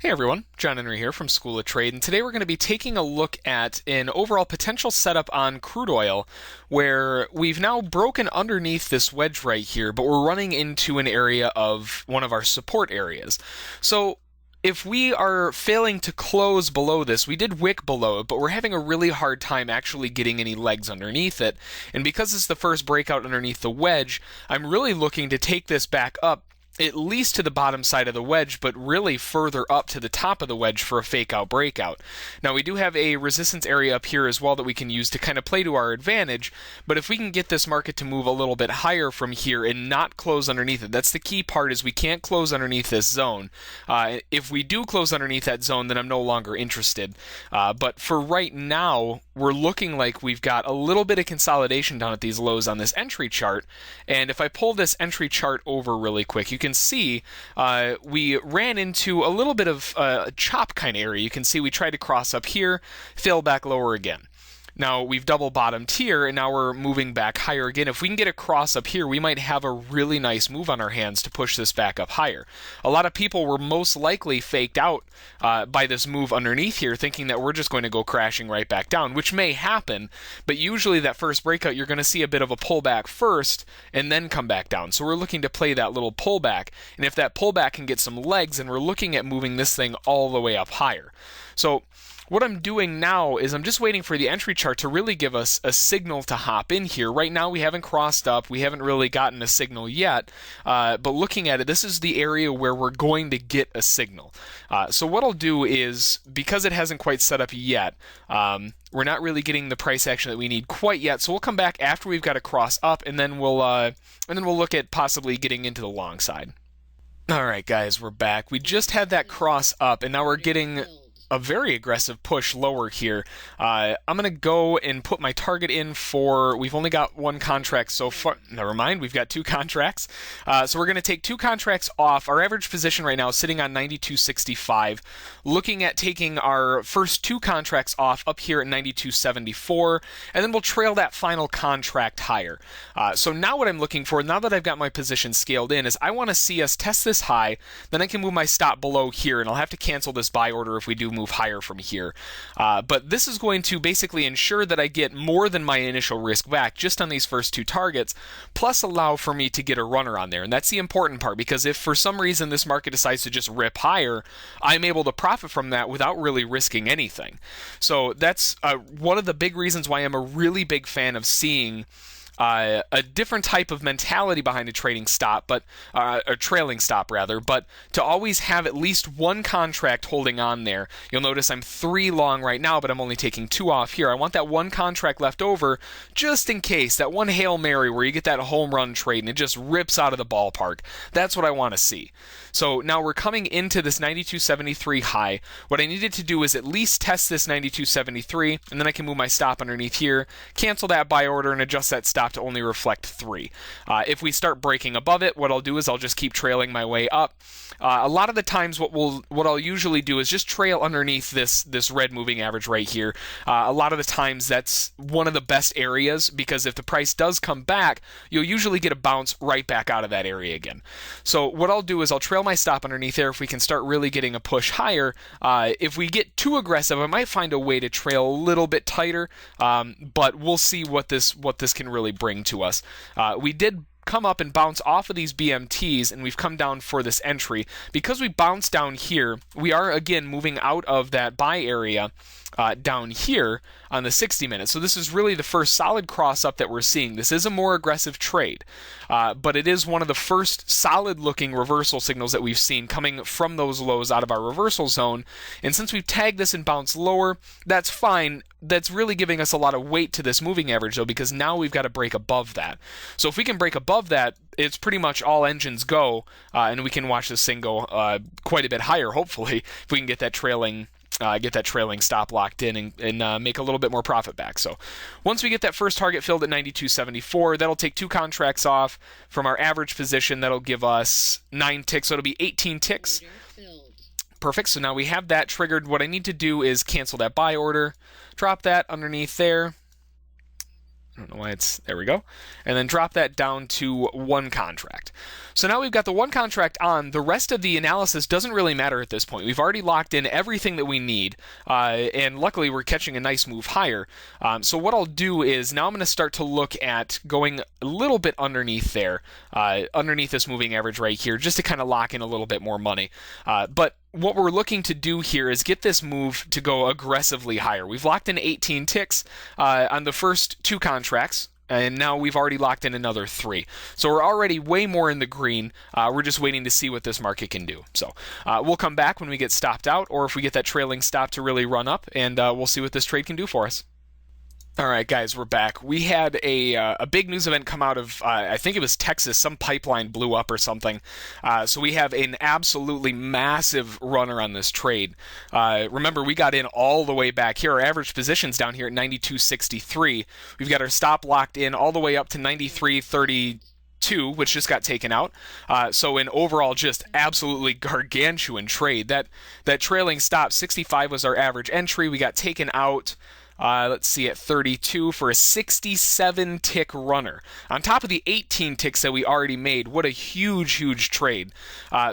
Hey everyone, John Henry here from School of Trade, and today we're going to be taking a look at an overall potential setup on crude oil where we've now broken underneath this wedge right here, but we're running into an area of one of our support areas. So if we are failing to close below this, we did wick below it, but we're having a really hard time actually getting any legs underneath it. And because it's the first breakout underneath the wedge, I'm really looking to take this back up at least to the bottom side of the wedge, but really further up to the top of the wedge for a fake out breakout. Now we do have a resistance area up here as well that we can use to kind of play to our advantage, but if we can get this market to move a little bit higher from here and not close underneath it, that's the key part, is we can't close underneath this zone. If we do close underneath that zone, then I'm no longer interested. But for right now, we're looking like we've got a little bit of consolidation down at these lows on this entry chart, and if I pull this entry chart over really quick, you can see we ran into a little bit of a chop kind of area. You can see we tried to cross up here, fell back lower again. Now we've double bottomed here, and now we're moving back higher again. If we can get a cross up here, we might have a really nice move on our hands to push this back up higher. A lot of people were most likely faked out by this move underneath here, thinking that we're just going to go crashing right back down, which may happen, but usually that first breakout, you're going to see a bit of a pullback first and then come back down. So we're looking to play that little pullback, and if that pullback can get some legs, and we're looking at moving this thing all the way up higher. So what I'm doing now is I'm just waiting for the entry chart to really give us a signal to hop in here. Right now we haven't crossed up, we haven't really gotten a signal yet, but looking at it, this is the area where we're going to get a signal. So what I'll do is, because it hasn't quite set up yet, we're not really getting the price action that we need quite yet, so we'll come back after we've got a cross up, and then we'll look at possibly getting into the long side. Alright guys, we're back. We just had that cross up, and now we're getting a very aggressive push lower here. I'm going to go and put my target in for, we've only got one contract so far. Never mind, we've got two contracts. So we're going to take two contracts off. Our average position right now is sitting on 92.65. Looking at taking our first two contracts off up here at 92.74, and then we'll trail that final contract higher. So now what I'm looking for, now that I've got my position scaled in, is I want to see us test this high, then I can move my stop below here, and I'll have to cancel this buy order if we do move higher from here. But this is going to basically ensure that I get more than my initial risk back just on these first two targets, plus allow for me to get a runner on there. And that's the important part, because if for some reason this market decides to just rip higher, I'm able to profit from that without really risking anything. So that's one of the big reasons why I'm a really big fan of seeing a different type of mentality behind a trading stop, but a trailing stop rather, but to always have at least one contract holding on there. You'll notice I'm 3 long right now, but I'm only taking 2 off here. I want that one contract left over just in case, that one Hail Mary where you get that home run trade and it just rips out of the ballpark. That's what I want to see. So now we're coming into this 92.73 high. What I needed to do is at least test this 92.73, and then I can move my stop underneath here, cancel that buy order, and adjust that stop to only reflect 3. If we start breaking above it, what I'll do is I'll just keep trailing my way up. A lot of the times what I'll usually do is just trail underneath this red moving average right here. A lot of the times that's one of the best areas, because if the price does come back, you'll usually get a bounce right back out of that area again. So what I'll do is I'll trail my stop underneath there if we can start really getting a push higher. If we get too aggressive, I might find a way to trail a little bit tighter, but we'll see what this can really bring to us. We did come up and bounce off of these BMTs, and we've come down for this entry. Because we bounced down here, we are again moving out of that buy area down here on the 60 minutes. So this is really the first solid cross up that we're seeing. This is a more aggressive trade, but it is one of the first solid looking reversal signals that we've seen coming from those lows out of our reversal zone. And since we've tagged this and bounced lower, that's fine. That's really giving us a lot of weight to this moving average though, because now we've got to break above that. So if we can break above that, it's pretty much all engines go, and we can watch this thing go quite a bit higher, hopefully, if we can get that trailing stop locked in and make a little bit more profit back. So once we get that first target filled at 92.74, that'll take 2 contracts off from our average position. That'll give us 9 ticks, so it'll be 18 ticks. Perfect. So now we have that triggered. What I need to do is cancel that buy order, drop that underneath there. don't know why it's, there we go. And then drop that down to one contract. So now we've got the one contract on. The rest of the analysis doesn't really matter at this point. We've already locked in everything that we need, and luckily we're catching a nice move higher. So what I'll do is now I'm going to start to look at going a little bit underneath there, underneath this moving average right here, just to kind of lock in a little bit more money. But what we're looking to do here is get this move to go aggressively higher. We've locked in 18 ticks on the first two contracts, and now we've already locked in another 3. So we're already way more in the green. We're just waiting to see what this market can do. So we'll come back when we get stopped out, or if we get that trailing stop to really run up, and we'll see what this trade can do for us. All right, guys, we're back. We had a big news event come out of, I think it was Texas. Some pipeline blew up or something. So we have an absolutely massive runner on this trade. Remember, we got in all the way back here. Our average position's down here at 92.63. We've got our stop locked in all the way up to 93.32, which just got taken out. So an overall just absolutely gargantuan trade. That trailing stop, 65 was our average entry. We got taken out. Let's see, at 32 for a 67 tick runner. On top of the 18 ticks that we already made, what a huge, huge trade.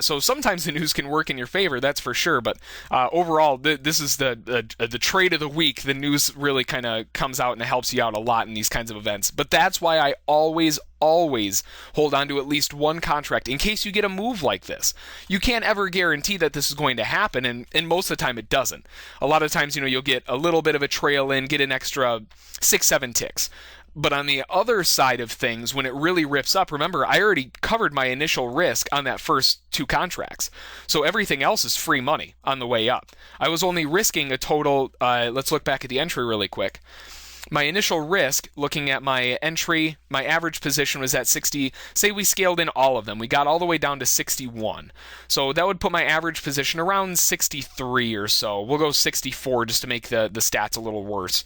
So sometimes the news can work in your favor, that's for sure. But overall, this is the trade of the week. The news really kind of comes out and helps you out a lot in these kinds of events. But that's why I always hold on to at least one contract in case you get a move like this. You can't ever guarantee that this is going to happen, and most of the time it doesn't. A lot of times, you'll get a little bit of a trail in, get an extra 6-7 ticks. But on the other side of things, when it really rips up, remember, I already covered my initial risk on that first 2 contracts. So everything else is free money on the way up. I was only risking a total, let's look back at the entry really quick. My initial risk, looking at my entry, my average position was at 60. Say we scaled in all of them. We got all the way down to 61. So that would put my average position around 63 or so. We'll go 64 just to make the stats a little worse.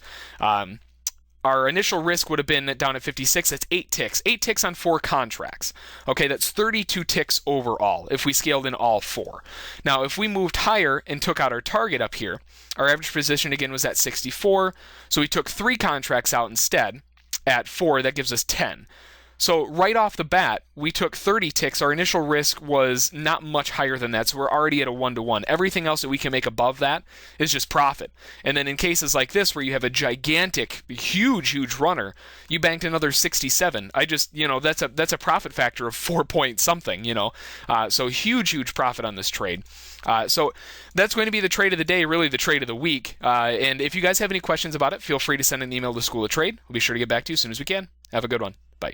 Our initial risk would have been down at 56. That's 8 ticks. 8 ticks on 4 contracts. Okay, that's 32 ticks overall if we scaled in all 4. Now, if we moved higher and took out our target up here, our average position again was at 64. So we took 3 contracts out instead at 4. That gives us 10. So right off the bat, we took 30 ticks. Our initial risk was not much higher than that, so we're already at a 1-to-1. Everything else that we can make above that is just profit. And then in cases like this, where you have a gigantic, huge runner, you banked another 67. That's a profit factor of 4 point something, So huge profit on this trade. So that's going to be the trade of the day, really the trade of the week. And if you guys have any questions about it, feel free to send an email to School of Trade. We'll be sure to get back to you as soon as we can. Have a good one. Bye.